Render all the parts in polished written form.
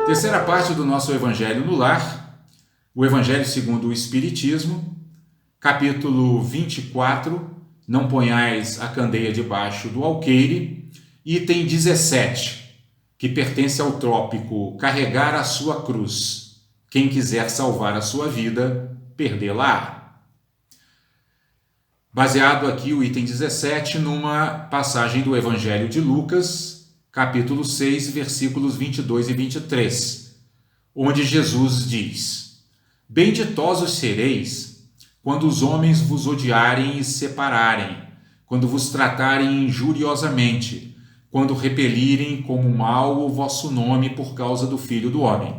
Terceira parte do nosso Evangelho no Lar, o Evangelho segundo o Espiritismo, capítulo 24, não ponhais a candeia debaixo do alqueire, item 17, que pertence ao tópico carregar a sua cruz. Quem quiser salvar a sua vida, perdê-la. Baseado aqui o item 17 numa passagem do Evangelho de Lucas, capítulo 6, versículos 22 e 23, onde Jesus diz: Benditosos sereis quando os homens vos odiarem e separarem, quando vos tratarem injuriosamente, quando repelirem como mal o vosso nome por causa do Filho do Homem.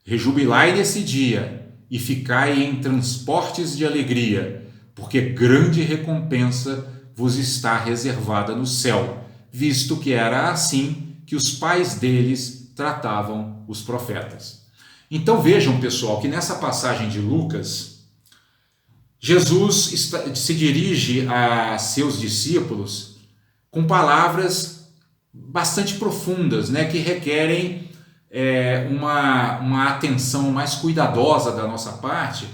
Rejubilai nesse dia e ficai em transportes de alegria, porque grande recompensa vos está reservada no céu, visto que era assim que os pais deles tratavam os profetas. Então vejam, pessoal, que nessa passagem de Lucas, Jesus se dirige a seus discípulos com palavras bastante profundas, né, que requerem uma atenção mais cuidadosa da nossa parte,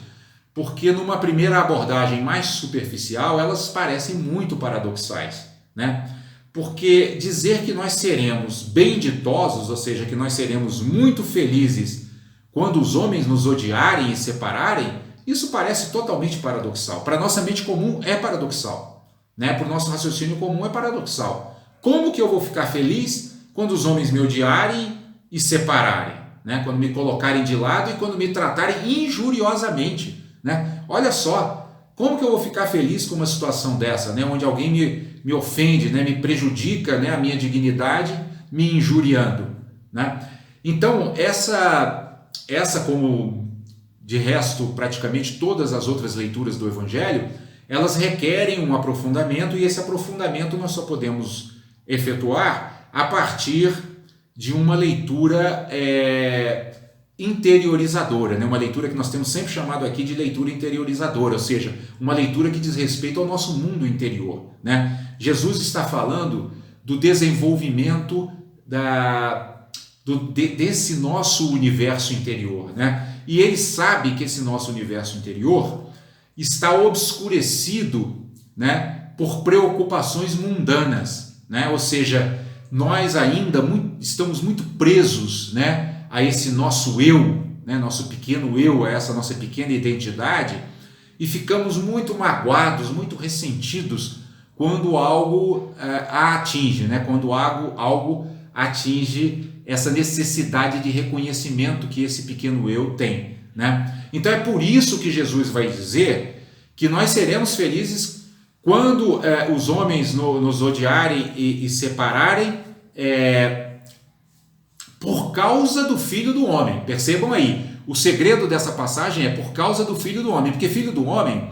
porque numa primeira abordagem mais superficial, elas parecem muito paradoxais, né? Porque dizer que nós seremos benditosos, ou seja, que nós seremos muito felizes quando os homens nos odiarem e separarem, isso parece totalmente paradoxal. Para a nossa mente comum é paradoxal, né? Para o nosso raciocínio comum é paradoxal. Como que eu vou ficar feliz quando os homens me odiarem e separarem, né? Quando me colocarem de lado e quando me tratarem injuriosamente, né? Olha só, como que eu vou ficar feliz com uma situação dessa, né? Onde alguém me ofende, né? Me prejudica, né? A minha dignidade, me injuriando, né? Então, essa como de resto praticamente todas as outras leituras do Evangelho, elas requerem um aprofundamento, e esse aprofundamento nós só podemos efetuar a partir de uma leitura interiorizadora, né? Uma leitura que nós temos sempre chamado aqui de leitura interiorizadora, ou seja, uma leitura que diz respeito ao nosso mundo interior, né? Jesus está falando do desenvolvimento desse nosso universo interior, né? E ele sabe que esse nosso universo interior está obscurecido, né, por preocupações mundanas, né? Ou seja, nós ainda estamos muito presos, né, a esse nosso eu, né, nosso pequeno eu, a essa nossa pequena identidade, e ficamos muito magoados, muito ressentidos quando algo a atinge, né, quando algo atinge essa necessidade de reconhecimento que esse pequeno eu tem, né? Então é por isso que Jesus vai dizer que nós seremos felizes quando os homens nos odiarem e separarem, por causa do Filho do Homem. Percebam aí, o segredo dessa passagem é por causa do Filho do Homem, porque Filho do Homem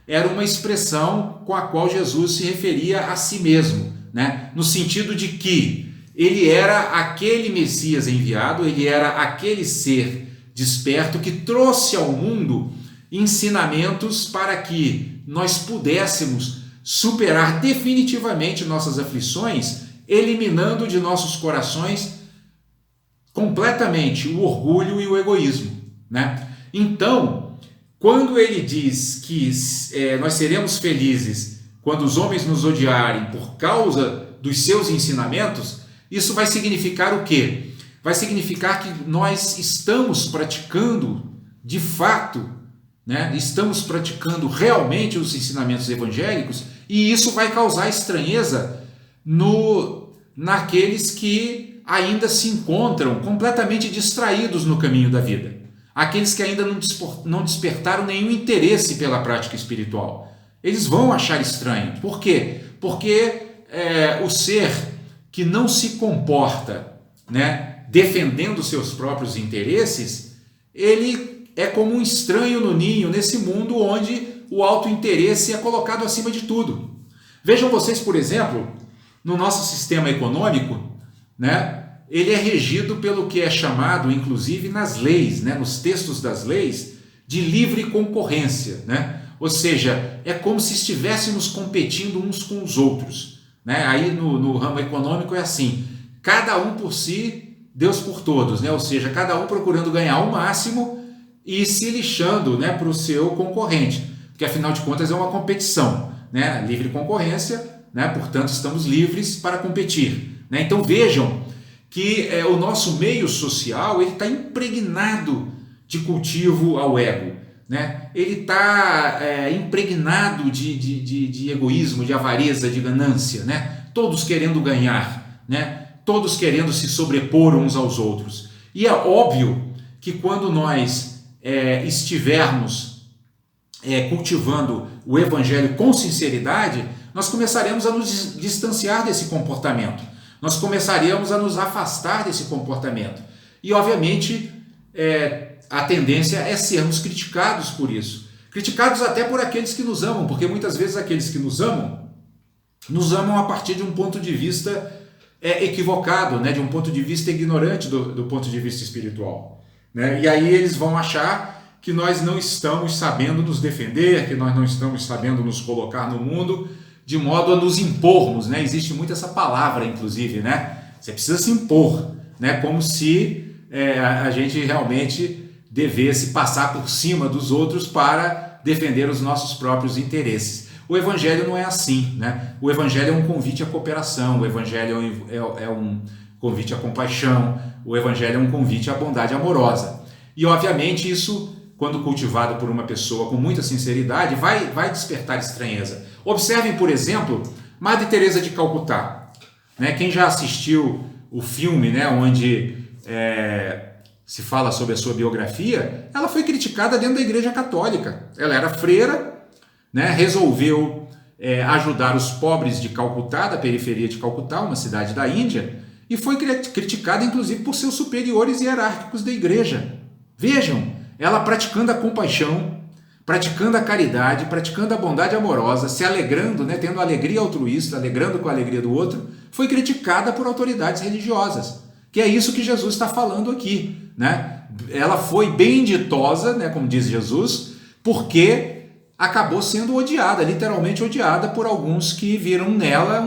era uma expressão com a qual Jesus se referia a si mesmo, né? No sentido de que ele era aquele Messias enviado, ele era aquele ser desperto que trouxe ao mundo ensinamentos para que nós pudéssemos superar definitivamente nossas aflições, eliminando de nossos corações completamente o orgulho e o egoísmo, né? Então, quando ele diz que nós seremos felizes quando os homens nos odiarem por causa dos seus ensinamentos, isso vai significar o quê? Vai significar que nós estamos praticando de fato, né? Estamos praticando realmente os ensinamentos evangélicos, e isso vai causar estranheza naqueles que ainda se encontram completamente distraídos no caminho da vida. Aqueles que ainda não despertaram nenhum interesse pela prática espiritual. Eles vão achar estranho. Por quê? Porque o ser que não se comporta, né, defendendo seus próprios interesses, ele é como um estranho no ninho nesse mundo onde o autointeresse é colocado acima de tudo. Vejam vocês, por exemplo, no nosso sistema econômico, né, ele é regido pelo que é chamado, inclusive nas leis, né, nos textos das leis, de livre concorrência, né? Ou seja, é como se estivéssemos competindo uns com os outros, né? Aí no ramo econômico é assim, cada um por si Deus por todos, né? Ou seja, cada um procurando ganhar o máximo e se lixando, né, para o seu concorrente, porque afinal de contas é uma competição, né? Livre concorrência, né? Portanto, estamos livres para competir, né? Então vejam que o nosso meio social ele está impregnado de cultivo ao ego, né? Ele está impregnado de egoísmo, de avareza, de ganância, né? Todos querendo ganhar, né? Todos querendo se sobrepor uns aos outros. E é óbvio que quando nós estivermos cultivando o evangelho com sinceridade, nós começaremos a nos distanciar desse comportamento. Nós começaríamos a nos afastar desse comportamento. E, obviamente, a tendência é sermos criticados por isso. Criticados até por aqueles que nos amam, porque muitas vezes aqueles que nos amam a partir de um ponto de vista equivocado, né? De um ponto de vista ignorante do ponto de vista espiritual, né? E aí eles vão achar que nós não estamos sabendo nos defender, que nós não estamos sabendo nos colocar no mundo de modo a nos impormos, né? Existe muito essa palavra, inclusive, né? Você precisa se impor, né? Como se a gente realmente devesse passar por cima dos outros para defender os nossos próprios interesses. O Evangelho não é assim, né? O Evangelho é um convite à cooperação, o Evangelho é um convite à compaixão, o Evangelho é um convite à bondade amorosa. E, obviamente, isso, quando cultivado por uma pessoa com muita sinceridade, vai despertar estranheza. Observem, por exemplo, Madre Teresa de Calcutá, né? Quem já assistiu o filme, né, onde se fala sobre a sua biografia, ela foi criticada dentro da Igreja Católica. Ela era freira, né, resolveu ajudar os pobres de Calcutá, da periferia de Calcutá, uma cidade da Índia, e foi criticada inclusive por seus superiores hierárquicos da igreja. Vejam, ela praticando a compaixão, praticando a caridade, praticando a bondade amorosa, se alegrando, né, tendo alegria altruísta, alegrando com a alegria do outro, foi criticada por autoridades religiosas, que é isso que Jesus está falando aqui, né? Ela foi bem ditosa, né, como diz Jesus, porque acabou sendo odiada, literalmente odiada por alguns que viram nela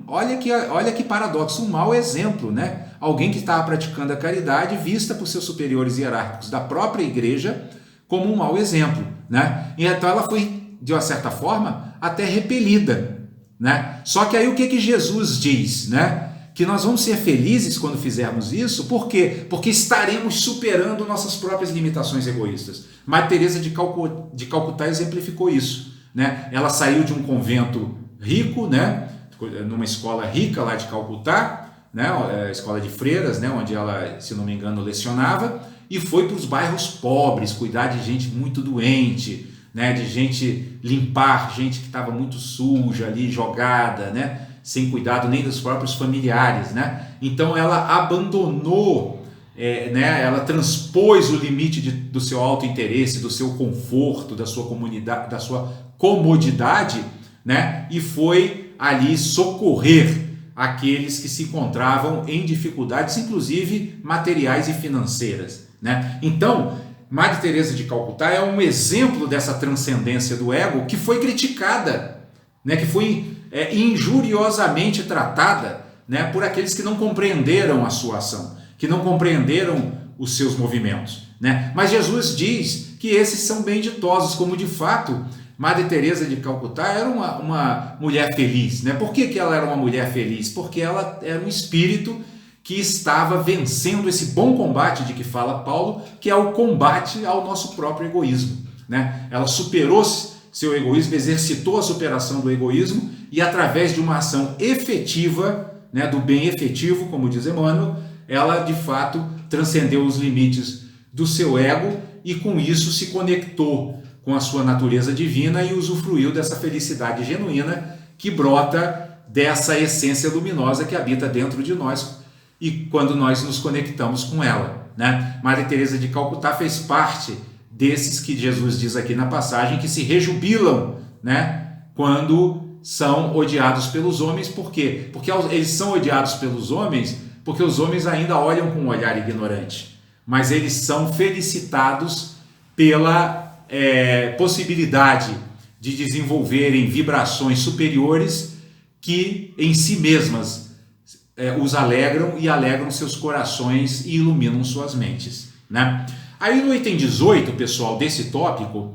olha que paradoxo, um mau exemplo, né? Alguém que estava praticando a caridade vista por seus superiores hierárquicos da própria igreja como um mau exemplo, né? E então ela foi, de uma certa forma, até repelida, né? Só que aí o que Jesus diz, né? Que nós vamos ser felizes quando fizermos isso, por quê? Porque estaremos superando nossas próprias limitações egoístas. Madre Teresa de Calcutá exemplificou isso, né? Ela saiu de um convento rico, né? Numa escola rica lá de Calcutá, né? Escola de freiras, né? Onde ela, se não me engano, lecionava, e foi para os bairros pobres, cuidar de gente muito doente, né? De gente, limpar gente que estava muito suja ali, jogada, né? Sem cuidado nem dos próprios familiares, né? Então ela abandonou, né? Ela transpôs o limite do seu autointeresse, do seu conforto, da sua comunidade, da sua comodidade, né? E foi ali socorrer aqueles que se encontravam em dificuldades, inclusive materiais e financeiras, né? Então, Madre Teresa de Calcutá é um exemplo dessa transcendência do ego que foi criticada, né? Que foi injuriosamente tratada, né, por aqueles que não compreenderam a sua ação, que não compreenderam os seus movimentos, né? Mas Jesus diz que esses são bem ditosos, como de fato Madre Teresa de Calcutá era uma mulher feliz, né? Por que ela era uma mulher feliz? Porque ela era um espírito que estava vencendo esse bom combate de que fala Paulo, que é o combate ao nosso próprio egoísmo, né? Ela superou seu egoísmo, exercitou a superação do egoísmo e através de uma ação efetiva, né, do bem efetivo, como diz Emmanuel, ela de fato transcendeu os limites do seu ego e com isso se conectou com a sua natureza divina e usufruiu dessa felicidade genuína que brota dessa essência luminosa que habita dentro de nós e quando nós nos conectamos com ela, né? Madre Teresa de Calcutá fez parte desses que Jesus diz aqui na passagem que se rejubilam, né, quando são odiados pelos homens. Por quê? Porque eles são odiados pelos homens porque os homens ainda olham com um olhar ignorante, mas eles são felicitados pela possibilidade de desenvolverem vibrações superiores que em si mesmas os alegram e alegram seus corações e iluminam suas mentes, né? Aí no item 18, pessoal, desse tópico,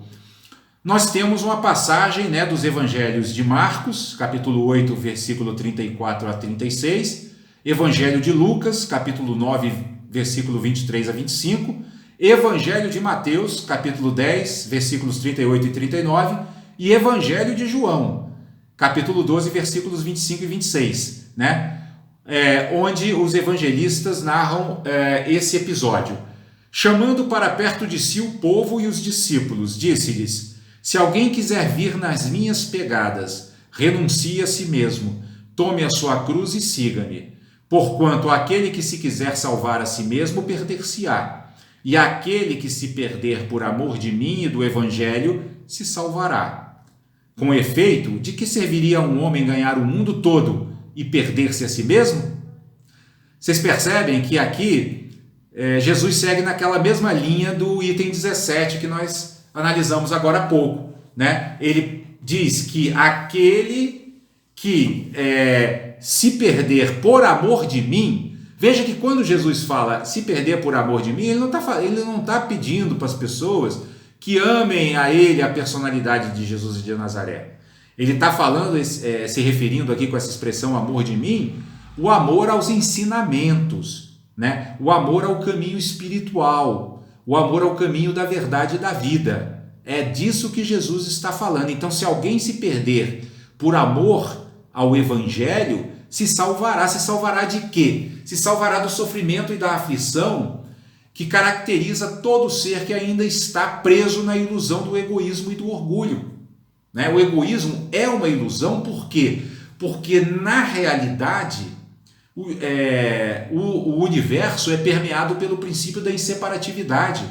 nós temos uma passagem, né, dos evangelhos de Marcos, capítulo 8, versículo 34 a 36, Evangelho de Lucas, capítulo 9, versículo 23 a 25, Evangelho de Mateus, capítulo 10, versículos 38 e 39, e Evangelho de João, capítulo 12, versículos 25 e 26, né? Onde os evangelistas narram esse episódio. Chamando para perto de si o povo e os discípulos, disse-lhes: se alguém quiser vir nas minhas pegadas, renuncie a si mesmo, tome a sua cruz e siga-me. Porquanto aquele que se quiser salvar a si mesmo, perder-se-á, e aquele que se perder por amor de mim e do evangelho, se salvará. Com efeito, de que serviria a um homem ganhar o mundo todo e perder-se a si mesmo? Vocês percebem que aqui Jesus segue naquela mesma linha do item 17 que nós analisamos agora há pouco, né? Ele diz que aquele que se perder por amor de mim, veja que quando Jesus fala se perder por amor de mim, ele não está pedindo para as pessoas que amem a ele, a personalidade de Jesus de Nazaré. Ele está falando, se referindo aqui com essa expressão amor de mim, o amor aos ensinamentos, né? O amor ao caminho espiritual, o amor ao caminho da verdade e da vida. É disso que Jesus está falando. Então, se alguém se perder por amor ao evangelho, se salvará. Se salvará de quê? Se salvará do sofrimento e da aflição que caracteriza todo ser que ainda está preso na ilusão do egoísmo e do orgulho, né? O egoísmo é uma ilusão, por quê? Porque na realidade o universo é permeado pelo princípio da inseparatividade,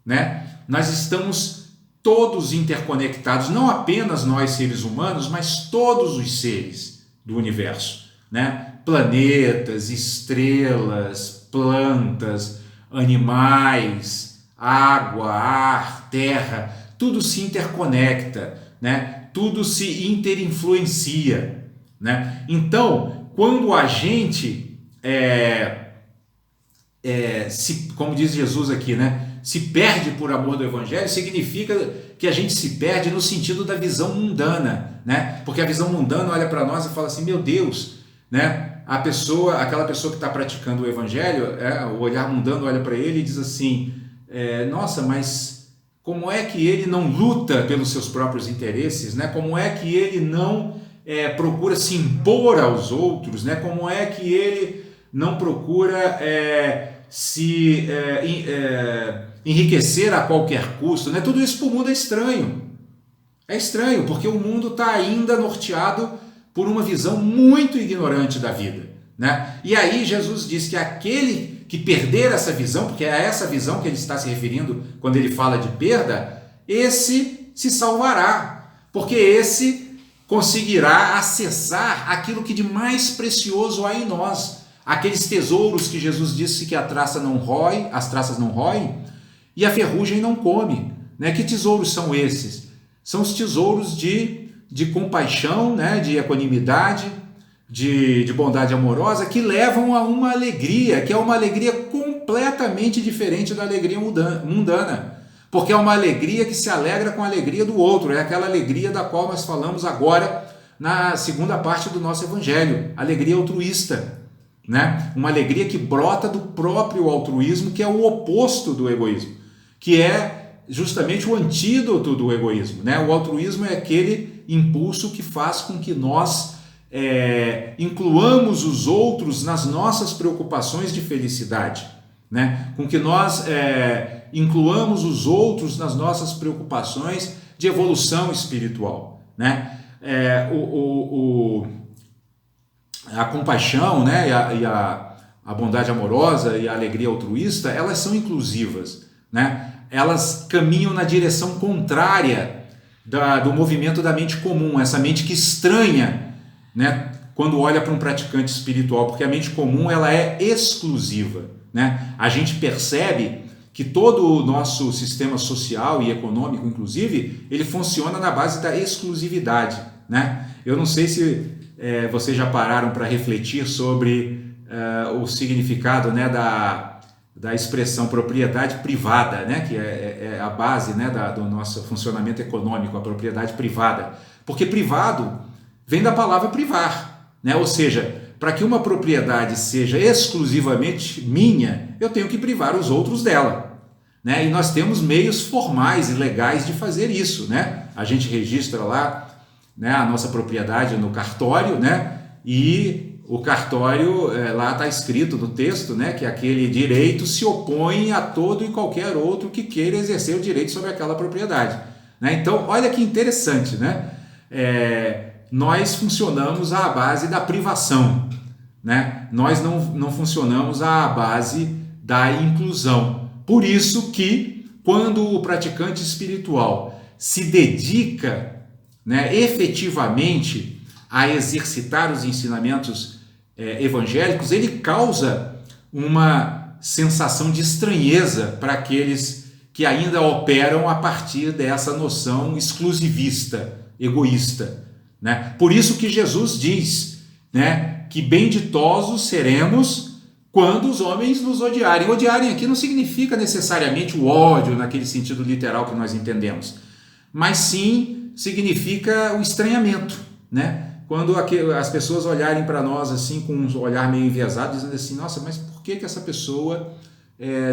né? Nós estamos todos interconectados, não apenas nós seres humanos, mas todos os seres do universo, né? Planetas, estrelas, plantas, animais, água, ar, terra, tudo se interconecta, né? Tudo se interinfluencia, né? Então, quando a gente, como diz Jesus aqui, né? Se perde por amor do evangelho, significa que a gente se perde no sentido da visão mundana, né? Porque a visão mundana olha para nós e fala assim, meu Deus, né? Aquela pessoa que está praticando o evangelho, o olhar mundano olha para ele e diz assim, nossa, mas como é que ele não luta pelos seus próprios interesses, né? Como é que ele não procura se impor aos outros, né? Como é que ele não procura enriquecer a qualquer custo, né? Tudo isso para o mundo é estranho. É estranho, porque o mundo está ainda norteado por uma visão muito ignorante da vida, né? E aí Jesus diz que aquele que perder essa visão, porque é a essa visão que ele está se referindo quando ele fala de perda, esse se salvará, porque esse conseguirá acessar aquilo que de mais precioso há em nós, aqueles tesouros que Jesus disse que as traças não roem e a ferrugem não come, né? Que tesouros são esses? São os tesouros de compaixão, né? De equanimidade, de bondade amorosa, que levam a uma alegria, que é uma alegria completamente diferente da alegria mundana, porque é uma alegria que se alegra com a alegria do outro, é aquela alegria da qual nós falamos agora na segunda parte do nosso evangelho, alegria altruísta, né? Uma alegria que brota do próprio altruísmo, que é o oposto do egoísmo, que é justamente o antídoto do egoísmo, né? O altruísmo é aquele impulso que faz com que nós incluamos os outros nas nossas preocupações de felicidade, né? Com que nós incluamos os outros nas nossas preocupações de evolução espiritual, né? A compaixão, né? e a bondade amorosa e a alegria altruísta, elas são inclusivas, né? Elas caminham na direção contrária do movimento da mente comum, essa mente que estranha, né? Quando olha para um praticante espiritual, porque a mente comum ela é exclusiva, né? A gente percebe que todo o nosso sistema social e econômico, inclusive, ele funciona na base da exclusividade, né? Eu não sei se vocês já pararam para refletir sobre o significado, né, da expressão propriedade privada, né, que é a base, né, do nosso funcionamento econômico, a propriedade privada. Porque privado vem da palavra privar, né? Ou seja, para que uma propriedade seja exclusivamente minha, eu tenho que privar os outros dela, né? E nós temos meios formais e legais de fazer isso, né? A gente registra lá, né, a nossa propriedade no cartório, né? E o cartório, lá está escrito no texto, né, que aquele direito se opõe a todo e qualquer outro que queira exercer o direito sobre aquela propriedade, né? Então, olha que interessante, né? Nós funcionamos à base da privação, né? Nós não funcionamos à base da inclusão. Por isso que, quando o praticante espiritual se dedica, né, efetivamente a exercitar os ensinamentos evangélicos, ele causa uma sensação de estranheza para aqueles que ainda operam a partir dessa noção exclusivista, egoísta, né? Por isso que Jesus diz, né, que benditosos seremos quando os homens nos odiarem. Odiarem aqui não significa necessariamente o ódio naquele sentido literal que nós entendemos, mas sim significa o estranhamento, né? Quando as pessoas olharem para nós assim com um olhar meio enviesado, dizendo assim, nossa, mas por que essa pessoa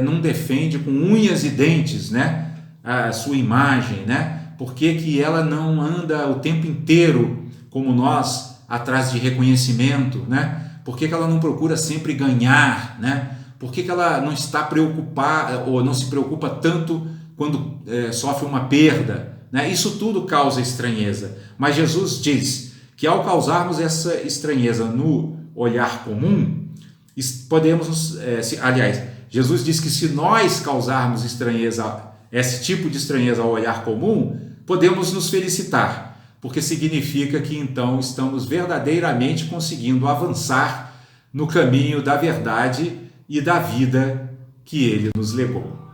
não defende com unhas e dentes, né, a sua imagem, né? Por que ela não anda o tempo inteiro, como nós, atrás de reconhecimento, né? Por que ela não procura sempre ganhar, né? Por que ela não está preocupada ou não se preocupa tanto quando sofre uma perda, né? Isso tudo causa estranheza. Mas Jesus diz que ao causarmos essa estranheza no olhar comum, podemos, aliás, Jesus diz que se nós causarmos estranheza, esse tipo de estranheza ao olhar comum, podemos nos felicitar, porque significa que então estamos verdadeiramente conseguindo avançar no caminho da verdade e da vida que ele nos legou.